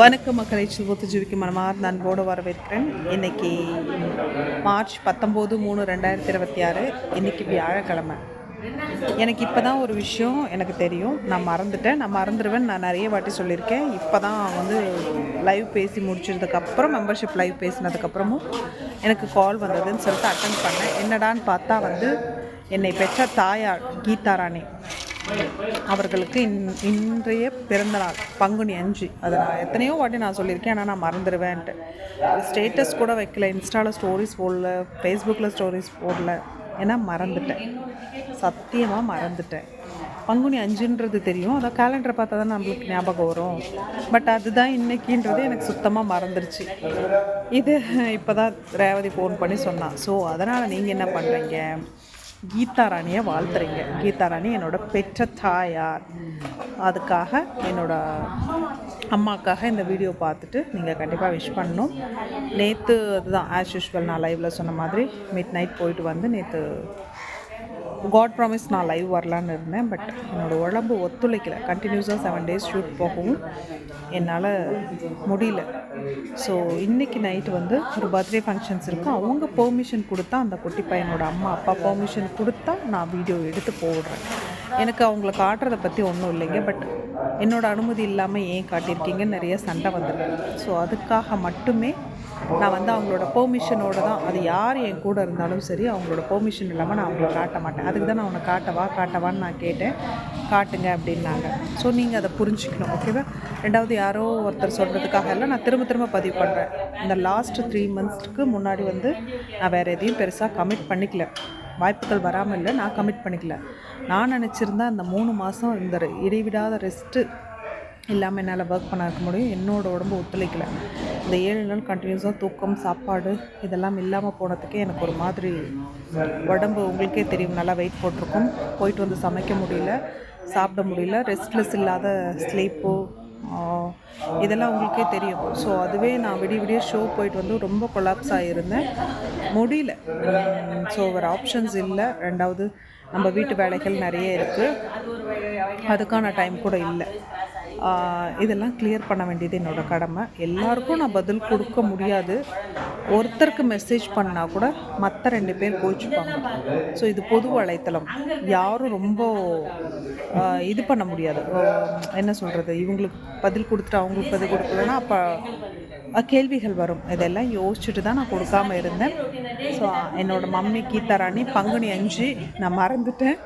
வணக்கம் மக்களை, சுகத்து ஜீவிக்கு மனமார்ந்த அன்போடு வரவேற்கிறேன். இன்றைக்கி மார்ச் 19/3/2026. இன்றைக்கி வியாழக்கிழமை. எனக்கு இப்போ தான் ஒரு விஷயம் எனக்கு தெரியும். நான் மறந்துடுவேன். நான் நிறைய வாட்டி சொல்லியிருக்கேன். இப்போ தான் லைவ் பேசி முடிச்சதுக்கப்புறம், மெம்பர்ஷிப் லைவ் பேசினதுக்கப்புறமும் எனக்கு கால் வந்ததுன்னு சொல்லிட்டு அட்டென்ட் பண்ணேன். என்னடான்னு பார்த்தா என்னை பெற்ற தாயார் கீதா ராணி அவர்களுக்கு இன்றைய பிறந்தநாள் பங்குனி 5. அதை நான் எத்தனையோ வாட்டி நான் சொல்லியிருக்கேன், ஆனால் நான் மறந்துடுவேன்ட்டு. ஸ்டேட்டஸ் கூட வைக்கல, இன்ஸ்டாவில் ஸ்டோரிஸ் போடல, ஃபேஸ்புக்கில் ஸ்டோரிஸ் போடல. ஏன்னா மறந்துட்டேன், சத்தியமாக மறந்துட்டேன். பங்குனி 5ன்றது தெரியும், அதான் கேலண்டரை பார்த்தா தான் நம்மளுக்கு ஞாபகம் வரும். பட் அதுதான் இன்றைக்கின்றது எனக்கு சுத்தமாக மறந்துடுச்சு. இது இப்போ தான் ரேவதி ஃபோன் பண்ணி சொன்னான். ஸோ அதனால் நீங்கள் என்ன பண்ணுறீங்க, கீதா ராணியை வாழ்த்துறீங்க. கீதா ராணி என்னோட பெற்ற தாயார். அதுக்காக என்னோட அம்மாக்காக இந்த வீடியோ பார்த்துட்டு நீங்கள் கண்டிப்பாக விஷ் பண்ணணும். நேற்று அதுதான் ஆஸ் யூஷுவல் நான் லைவில் சொன்ன மாதிரி மிட் நைட் போயிட்டு நேற்று காட் ப்ராமிஸ் நான் லைவ் வரலான்னு இருந்தேன். பட் என்னோடய உடம்பு ஒத்துழைக்கலை. கண்டினியூஸாக 7 days ஷூட் போகவும் என்னால் முடியல. ஸோ இன்றைக்கி நைட்டு ஒரு பர்த்டே ஃபங்க்ஷன்ஸ் இருக்கும். அவங்க பெர்மிஷன் கொடுத்தா, அந்த குட்டி பையனோட அம்மா அப்பா பெர்மிஷன் கொடுத்தா நான் வீடியோ எடுத்து போடுறேன். எனக்கு அவங்கள காட்டுறதை பற்றி ஒன்றும் இல்லைங்க. பட் என்னோடய அனுமதி இல்லாமல் ஏன் காட்டியிருக்கீங்கன்னு நிறைய சண்டை வந்திருக்கு. ஸோ அதுக்காக மட்டுமே நான் அவங்களோட பெர்மிஷனோடு தான், அது யார் என் கூட இருந்தாலும் சரி, அவங்களோட பெர்மிஷன் இல்லாமல் நான் அவங்கள காட்ட மாட்டேன். அதுக்கு தான் நான் உன்னை காட்டவான்னு நான் கேட்டேன். காட்டுங்க அப்படின்னாங்க. ஸோ நீங்கள் அதை புரிஞ்சுக்கணும், ஓகேவா? ரெண்டாவது, யாரோ ஒருத்தர் சொல்கிறதுக்காக எல்லாம் நான் திரும்ப பதிவு பண்ணுறேன். இந்த லாஸ்ட் 3 monthsக்கு முன்னாடி நான் வேறு எதையும் பெருசாக கமிட் பண்ணிக்கல. வாய்ப்புகள் வராமல் இல்லை, நான் கமிட் பண்ணிக்கல. நான் நினச்சிருந்தேன் அந்த 3 மாதம் இந்த இடைவிடாத ரெஸ்ட்டு இல்லாமல் என்னால் ஒர்க் பண்ண இருக்க முடியும். என்னோடய உடம்பு ஒத்துழைக்கலை. இந்த 7 நாள் கண்டினியூஸாக தூக்கம், சாப்பாடு இதெல்லாம் இல்லாமல் போனதுக்கே எனக்கு ஒரு மாதிரி உடம்பு, உங்களுக்கே தெரியும், நல்லா வெயிட் போட்டிருக்கும். போயிட்டு சமைக்க முடியல, சாப்பிட முடியல, ரெஸ்ட்லெஸ் இல்லாத ஸ்லீப்பு, இதெல்லாம் உங்களுக்கே தெரியும். ஸோ அதுவே நான் விடிய ஷோ போயிட்டு ரொம்ப கொலாப்ஸ் ஆகியிருந்தேன். முடியல. ஸோ வேறு ஆப்ஷன்ஸ் இல்லை. ரெண்டாவது, நம்ம வீட்டு வேலைகள் நிறைய இருக்குது, அதுக்கான டைம் கூட இல்லை. இதெல்லாம் கிளியர் பண்ண வேண்டியது என்னோடய கடமை. எல்லாருக்கும் நான் பதில் கொடுக்க முடியாது. ஒருத்தருக்கு மெசேஜ் பண்ணால் கூட மற்ற 2 பேர் கோச்சிப்பாங்க. ஸோ இது பொது வலைத்தளம், யாரும் ரொம்ப இது பண்ண முடியாது. என்ன சொல்கிறது, இவங்களுக்கு பதில் கொடுத்துட்டு அவங்களுக்கு பதில் கொடுக்கலன்னா அப்போ கேள்விகள் வரும். இதெல்லாம் யோசிச்சுட்டு தான் நான் கொடுக்காமல் இருந்தேன். ஸோ என்னோடய மம்மி கீதா ராணி பங்குனி 5 நான் மறந்துட்டேன்.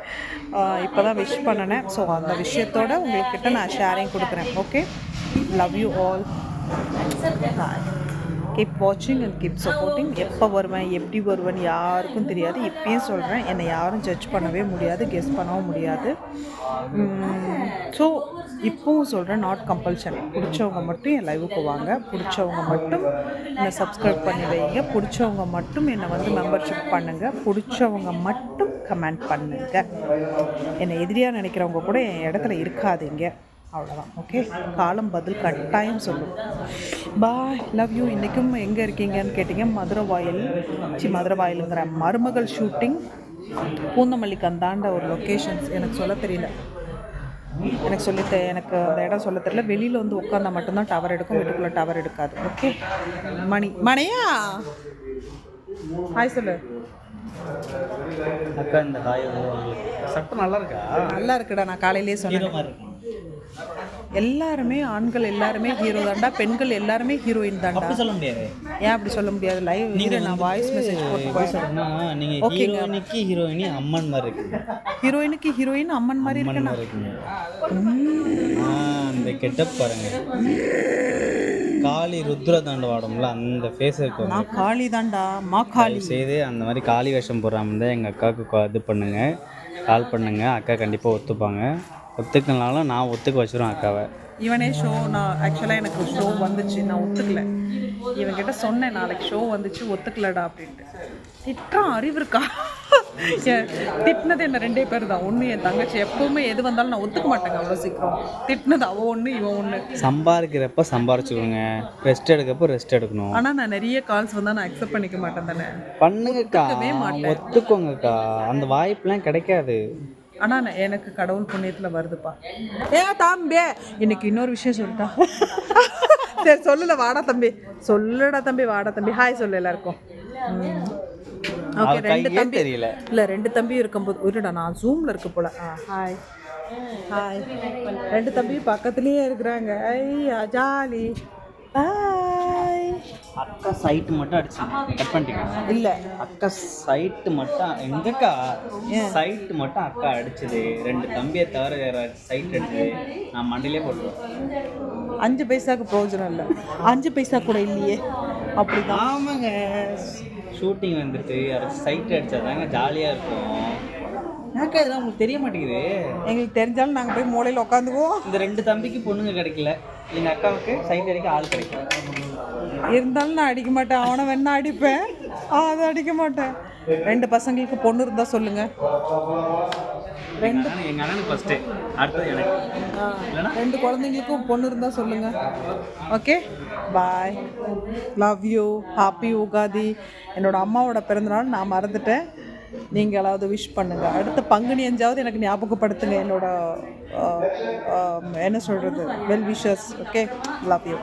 இப்போ தான் விஷ் பண்ணினேன். ஸோ அந்த விஷயத்தோடு உங்கள்கிட்ட நான் ஷேரிங் கொடுக்குறேன். Okay, love you all. Keep வாட்சிங் அண்ட் கீப் சப்போர்ட்டிங். எப்போ வருவேன், எப்படி வருவேன் யாருக்கும் தெரியாது. இப்பயும் சொல்கிறேன், என்னை யாரும் ஜட்ஜ் பண்ணவே முடியாது, கெஸ் பண்ணவும் முடியாது. ஸோ இப்போவும் சொல்கிறேன், நாட் கம்பல்ஷன். பிடிச்சவங்க மட்டும் என் லைவுக்கு வாங்க, பிடிச்சவங்க மட்டும் என்னை சப்ஸ்கிரைப் பண்ணி வைங்க, பிடிச்சவங்க மட்டும் என்னை மெம்பர்ஷிப் பண்ணுங்கள், பிடிச்சவங்க மட்டும் கமெண்ட் பண்ணுங்கள். என்னை எதிரியாக நினைக்கிறவங்க கூட என் இடத்துல இருக்காதீங்க. அவ்வளோதான், ஓகே? காலம் பதில் கட்டாயம் சொல்லும். பாய், லவ் யூ. இன்றைக்கும் எங்கே இருக்கீங்கன்னு கேட்டிங்க, மதுரவாயிலுங்கிற மருமகள் ஷூட்டிங், பூந்தமல்லிக்கு அந்தாண்ட ஒரு லொக்கேஷன்ஸ். எனக்கு சொல்ல தெரியல, எனக்கு அந்த இடம் சொல்ல தெரியல. வெளியில் உட்காந்தா மட்டும்தான் டவர் எடுக்கும், வீட்டுக்குள்ளே டவர் எடுக்காது. ஓகே, மணியா ஹாய் சொல்லு அக்கா. இந்த ஹாய் சட்டம் நல்லா இருக்கா? நல்லா இருக்குடா. நான் காலையிலேயே சொன்னேன், எல்லாருமே ஆண்கள் எல்லாருமே ஹீரோ தான்டா, பெண்கள் எல்லாருமே ஹீரோயின் தான்டா. சொல்ல முடியாது. ஏன் அப்படி சொல்ல முடியாது? லைவ் நான் வாய்ஸ் மெசேஜ் போட்டு சொல்றேன்னா, நீங்க ஹீரோயினுக்கு ஹீரோயினி அம்மன் மாதிரி இருக்கு. ஹீரோயினுக்கு ஹீரோயின் அம்மன் மாதிரி இருக்குங்க. அந்த கெட்டப் பாருங்க, காளி ருத்ர தாண்டவாடம்ல அந்த ஃபேஸ் இருக்கு. நான் காளி தான்டா, காளி செய்து அந்த மாதிரி காளி வேஷம் போடுறாம தான் எங்கள் அக்காவுக்கு இது பண்ணுங்க, கால் பண்ணுங்க. அக்கா கண்டிப்பாக ஒத்துப்பாங்க. ஒத்துக்கனாலும் நான் ஒத்துக்க வச்சிருவேன் அக்காவை. இவனே ஷோ, நான் ஆக்சுவலாக எனக்கு ஷோ வந்துச்சு, நான் ஒத்துக்கல. இவன்கிட்ட சொன்னேன், நாளைக்கு ஷோ வந்துச்சு, ஒத்துக்கலடா அப்படின்ட்டு. திட்டம் அறிவு இருக்கா? திட்டினது என்ன 2 பேர் தான். ஒன்று என் தங்கச்சி. எப்பவுமே எது வந்தாலும் நான் ஒத்துக்க மாட்டேங்க அவ்வளோ சீக்கிரம். திட்டினது அவள் ஒன்று, இவன் ஒன்று. சம்பாதிக்கிறப்ப சம்பாரிச்சுக்கோங்க, ரெஸ்ட் எடுக்கப்போ ரெஸ்ட் எடுக்கணும். ஆனால் நான் நிறைய கால்ஸ் வந்தால் நான் அக்செப்ட் பண்ணிக்க மாட்டேன் தானே. பண்ணுங்கக்கா, ஒத்துக்கோங்கக்கா. அந்த வாய்ப்புலாம் கிடைக்காது. ஆனால் எனக்கு கடவுள் புண்ணியத்தில் வருதுப்பா. தம்பி இன்னைக்கு இன்னொரு விஷயம் சொல்லிட்டா சரி சொல்லல, வாடா தம்பி, சொல்லுடா தம்பி, வாடா தம்பி, ஹாய் சொல்லு எல்லாருக்கும். ஓகே, ரெண்டு தம்பி தெரியல. இல்லை, ரெண்டு தம்பியும் இருக்கும்போது இருடா, நான் ஜூமில் இருக்க போல. Hi hi. ரெண்டு தம்பியும் பக்கத்துலேயே இருக்கிறாங்க. ஐயா ஜாலி. ஹாய். அக்கா சைட்டு மட்டும் அடிச்சு கட் பண்ணிட்டீங்க. இல்லை, அக்கா சைட்டு மட்டும் எங்கக்கா சைட்டு மட்டும் அக்கா அடிச்சது, ரெண்டு தம்பியை தவிர வேற சைட் அடிச்சது நான் மண்டிலே போட்டுருவேன். 5 பைசாவுக்கு பிரயோஜனம் இல்லை, 5 பைசா கூட இல்லையே. அப்படிதான். ஆமாங்க, ஷூட்டிங் வந்துட்டு யாராச்சும் சைட் அடிச்சாதாங்க ஜாலியாக இருக்கும். ஏக்கா இதெல்லாம் உங்களுக்கு தெரிய மாட்டேங்குது. எங்களுக்கு தெரிஞ்சாலும் நாங்கள் போய் மூலையில் உட்காந்துக்குவோம். இந்த ரெண்டு தம்பிக்கு பொண்ணுங்க கிடைக்கல, எங்கள் அக்காவுக்கு சைட் அடிக்க ஆள் கிடைக்கல. இருந்தாலும் நான் அடிக்க மாட்டேன், அவனை வேணா அடிப்பேன், அதை அடிக்க மாட்டேன். ரெண்டு பசங்களுக்கு பொண்ணு இருந்தால் சொல்லுங்கள். எங்கள் அண்ணனுக்கு ஃபஸ்ட்டு, அடுத்தது எனக்கு. ரெண்டு குழந்தைங்களுக்கும் பொண்ணு இருந்தால் சொல்லுங்கள். Okay, bye, love you, happy Ugadi. என்னோடய அம்மாவோட பிறந்தநாள் நான் மறந்துட்டேன், நீங்களாவது விஷ் பண்ணுங்கள். அடுத்த பங்குனி 5ஆவது எனக்கு ஞாபகப்படுத்துங்க என்னோட என்ன சொல்கிறது, well wishes. Okay, love you.